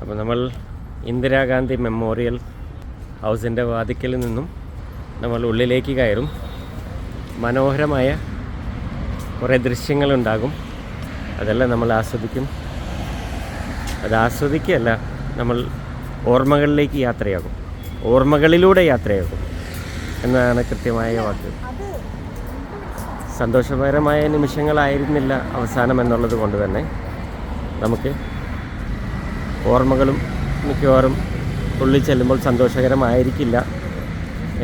അപ്പോൾ നമ്മൾ ഇന്ദിരാഗാന്ധി മെമ്മോറിയൽ ഹൗസിൻ്റെ വാതിക്കൽ നിന്നും നമ്മൾ ഉള്ളിലേക്ക് കയറും. മനോഹരമായ കുറേ ദൃശ്യങ്ങളുണ്ടാകും. അതെല്ലാം നമ്മൾ ആസ്വദിക്കും. അത് ആസ്വദിക്കുകയല്ല, നമ്മൾ ഓർമ്മകളിലേക്ക് യാത്രയാകും, ഓർമ്മകളിലൂടെ യാത്രയാകും എന്നതാണ് കൃത്യമായ വാക്ക്. സന്തോഷകരമായ നിമിഷങ്ങളായിരുന്നില്ല അവസാനം എന്നുള്ളത് കൊണ്ട് തന്നെ നമുക്ക് ഓർമ്മകളും മിക്കവാറും ഉള്ളിൽ ചെല്ലുമ്പോൾ സന്തോഷകരമായിരിക്കില്ല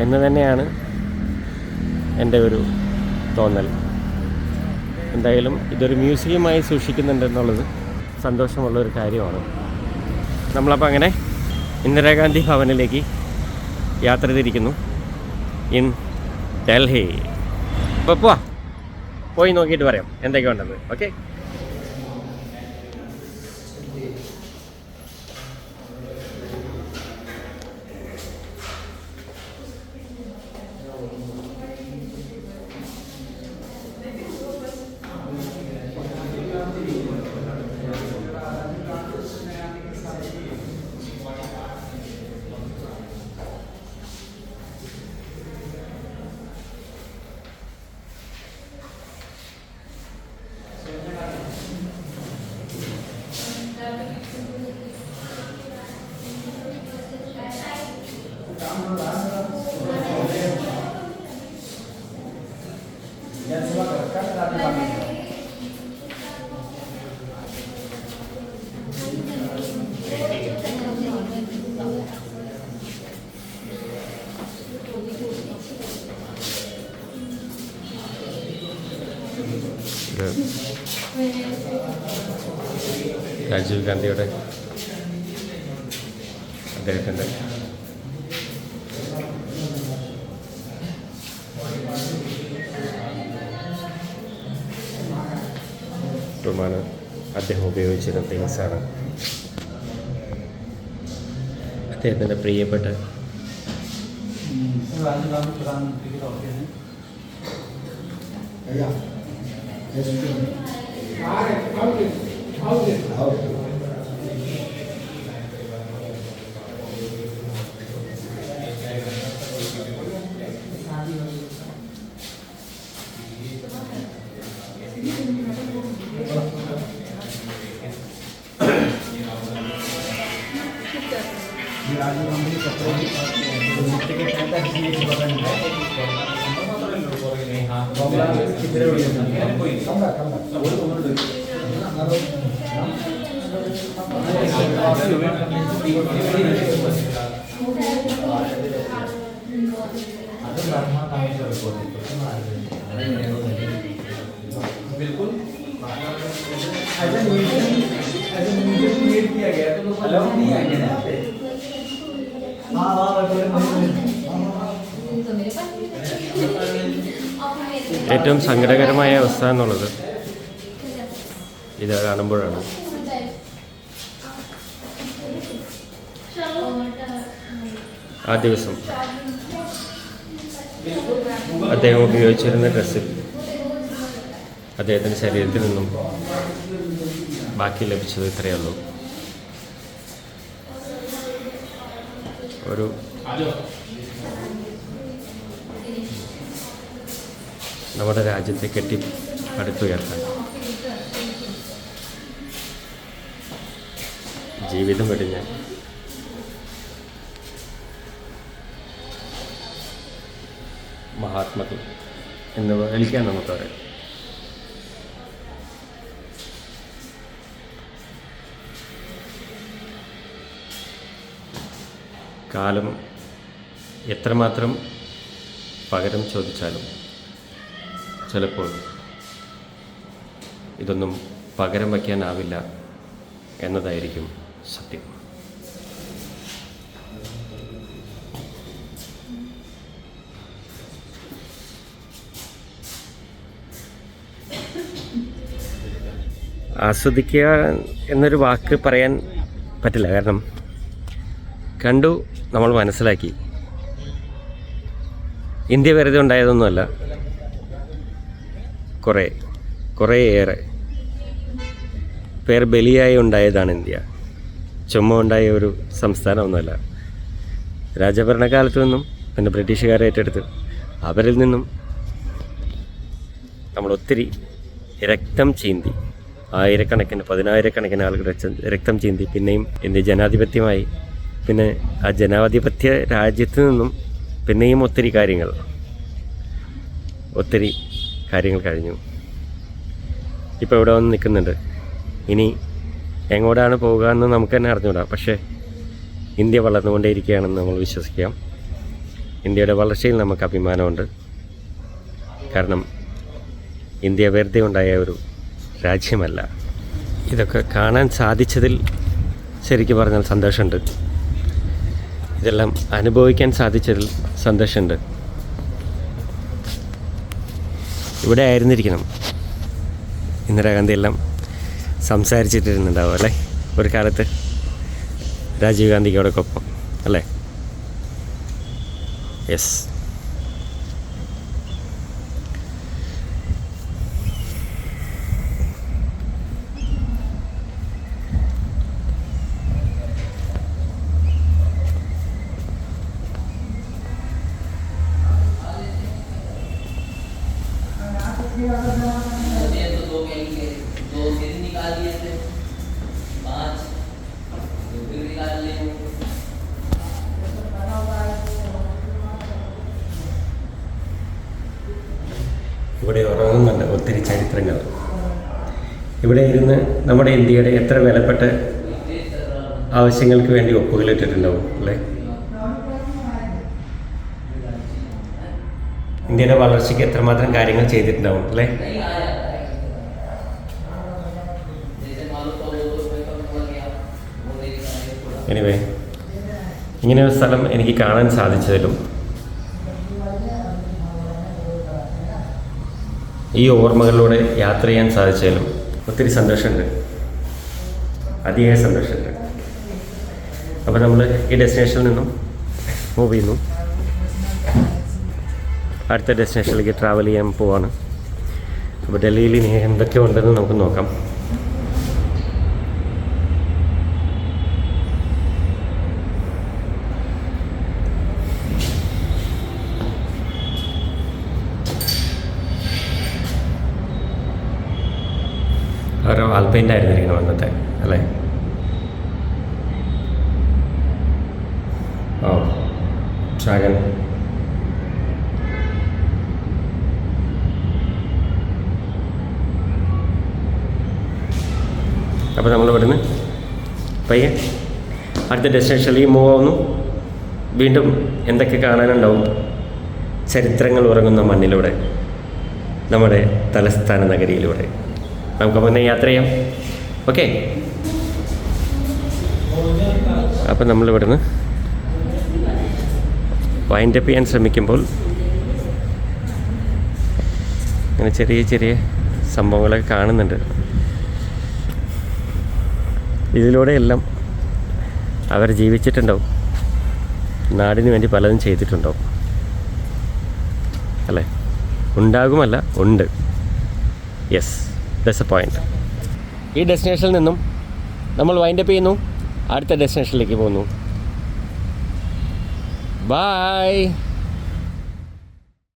എന്ന് തന്നെയാണ് എൻ്റെ ഒരു തോന്നൽ. എന്തായാലും ഇതൊരു മ്യൂസിയമായി സൂക്ഷിക്കുന്നുണ്ടെന്നുള്ളത് സന്തോഷമുള്ളൊരു കാര്യമാണ്. നമ്മളപ്പോൾ അങ്ങനെ ഇന്ദിരാഗാന്ധി ഭവനിലേക്ക് യാത്ര തിരിക്കുന്നു ഇൻ ഡൽഹി. അപ്പോൾ പോയി നോക്കിയിട്ട് പറയാം എന്തൊക്കെ ഉണ്ടെന്ന്. ഓക്കെ. രാജീവ് ഗാന്ധിയുടെ അദ്ദേഹത്തിൻ്റെ ാണ് അദ്ദേഹം ഉപയോഗിച്ചിരുന്ന തിങ്സാണ്. അദ്ദേഹത്തിൻ്റെ പ്രിയപ്പെട്ട ഏറ്റവും സങ്കടകരമായ അവസ്ഥ എന്നുള്ളത് ഇത് കാണുമ്പോഴാണ്. ആ ദിവസം അദ്ദേഹം ഉപയോഗിച്ചിരുന്ന ഡ്രസ്സിൽ അദ്ദേഹത്തിൻ്റെ ശരീരത്തിൽ നിന്നും ബാക്കി ലഭിച്ചത് ഇത്രയേ ഉള്ളൂ. ഒരു നമ്മുടെ രാജ്യത്തെ കെട്ടി പടുത്തുയർത്താൻ ജീവിതം വെടിഞ്ഞ് മഹാത്മകൾ എന്ന് വിളിക്കാൻ നമുക്കറിയാം. കാലം എത്രമാത്രം പകരം ചോദിച്ചാലും ചിലപ്പോൾ ഇതൊന്നും പകരം വയ്ക്കാനാവില്ല എന്നതായിരിക്കും സത്യം. ആസ്വദിക്കുക എന്നൊരു വാക്ക് പറയാൻ പറ്റില്ല. കാരണം കണ്ടു, നമ്മൾ മനസ്സിലാക്കി. ഇന്ത്യ വെറുതെ ഉണ്ടായതൊന്നുമല്ല. കുറേയേറെ പേർ ബലിയായി ഉണ്ടായതാണ് ഇന്ത്യ. ചുമ ഉണ്ടായ ഒരു സംസ്ഥാനമൊന്നുമല്ല. രാജഭരണകാലത്ത് നിന്നും പിന്നെ ബ്രിട്ടീഷുകാരെ ഏറ്റെടുത്ത് അവരിൽ നിന്നും നമ്മൾ ഒത്തിരി രക്തം ചീന്തി, ആയിരക്കണക്കിന് 10,000-കണക്കിന് ആളുകൾ രക്തം ചീന്തി പിന്നെയും ഇന്ത്യ ജനാധിപത്യമായി. പിന്നെ ആ ജനാധിപത്യ രാജ്യത്ത് നിന്നും പിന്നെയും ഒത്തിരി കാര്യങ്ങൾ കഴിഞ്ഞു. ഇപ്പോൾ ഇവിടെ വന്ന് നിൽക്കുന്നുണ്ട്. ഇനി എങ്ങോട്ടാണ് പോകുക എന്ന് നമുക്ക് തന്നെ അറിഞ്ഞുകൂടാ. പക്ഷേ ഇന്ത്യ വളർന്നുകൊണ്ടേയിരിക്കുകയാണെന്ന് നമ്മൾ വിശ്വസിക്കാം. ഇന്ത്യയുടെ വളർച്ചയിൽ നമുക്ക് അഭിമാനമുണ്ട്. കാരണം ഇന്ത്യ വെറുതെ ഉണ്ടായ ഒരു രാജ്യമല്ല. ഇതൊക്കെ കാണാൻ സാധിച്ചതിൽ ശരിക്കും പറഞ്ഞാൽ സന്തോഷമുണ്ട്. ഇതെല്ലാം അനുഭവിക്കാൻ സാധിച്ചതിൽ സന്തോഷമുണ്ട്. ഇവിടെ ആയിരുന്നിരിക്കണം ഇന്ദിരാഗാന്ധി എല്ലാം സംസാരിച്ചിട്ടിരുന്നുണ്ടാവും അല്ലേ ഒരു കാലത്ത് രാജീവ് ഗാന്ധിയോടൊപ്പം അല്ലേ? യെസ്. ഇവിടെ ഉറങ്ങുന്നുണ്ട് ഒത്തിരി ചരിത്രങ്ങൾ. ഇവിടെ ഇരുന്ന് നമ്മുടെ ഇന്ത്യയുടെ എത്ര വിലപ്പെട്ട ആവശ്യങ്ങൾക്ക് വേണ്ടി ഒപ്പുകളിട്ടിട്ടുണ്ടാവും അല്ലേ? ഇന്ത്യയുടെ വളർച്ചയ്ക്ക് എത്രമാത്രം കാര്യങ്ങൾ ചെയ്തിട്ടുണ്ടാവും അല്ലേ? എനിവേ, ഇങ്ങനെ ഒരു സ്ഥലം എനിക്ക് കാണാൻ സാധിച്ചതിലും ഈ ഓർമ്മകളിലൂടെ യാത്ര ചെയ്യാൻ സാധിച്ചതിലും ഒത്തിരി സന്തോഷമുണ്ട്, അതിയായ സന്തോഷമുണ്ട്. അപ്പോൾ നമ്മൾ ഈ ഡെസ്റ്റിനേഷനിൽ നിന്നും മൂവ് ചെയ്യുന്നു. അടുത്ത ഡെസ്റ്റിനേഷനിലേക്ക് ട്രാവൽ ചെയ്യാൻ പോവാണ്. അപ്പോൾ ഡൽഹിയിൽ ഇനി എന്തൊക്കെ ഉണ്ടെന്ന് നമുക്ക് നോക്കാം. ഓരോ ആൽപൈൻ്റെ ആയിരുന്നിരിക്കണം അന്നത്തെ അല്ലേ? ഓ ഡ്രാഗൺ. അപ്പോൾ നമ്മൾ ഇവിടുന്ന് പയ്യെ അടുത്ത ഡെസ്റ്റിനേഷനിലേക്ക് മൂവ് ആവുന്നു. വീണ്ടും എന്തൊക്കെ കാണാനുണ്ടാവും? ചരിത്രങ്ങൾ ഉറങ്ങുന്ന മണ്ണിലൂടെ, നമ്മുടെ തലസ്ഥാന നഗരിയിലൂടെ നമുക്ക് മുന്നേ യാത്ര ചെയ്യാം. ഓക്കെ, അപ്പം നമ്മളിവിടുന്ന് വൈൻഡപ്പ് ചെയ്യാൻ ശ്രമിക്കുമ്പോൾ അങ്ങനെ ചെറിയ ചെറിയ സംഭവങ്ങളൊക്കെ കാണുന്നുണ്ട്. ഇതിലൂടെയെല്ലാം അവർ ജീവിച്ചിട്ടുണ്ടാവും, നാടിന് വേണ്ടി പലതും ചെയ്തിട്ടുണ്ടാവും അല്ലേ? ഉണ്ടാകുമല്ല, ഉണ്ട്. Yes, that's A point. ഈ ഡെസ്റ്റിനേഷനിൽ നിന്നും നമ്മൾ വൈൻഡപ്പ് ചെയ്യുന്നു, അടുത്ത ഡെസ്റ്റിനേഷനിലേക്ക് പോകുന്നു. ബൈ.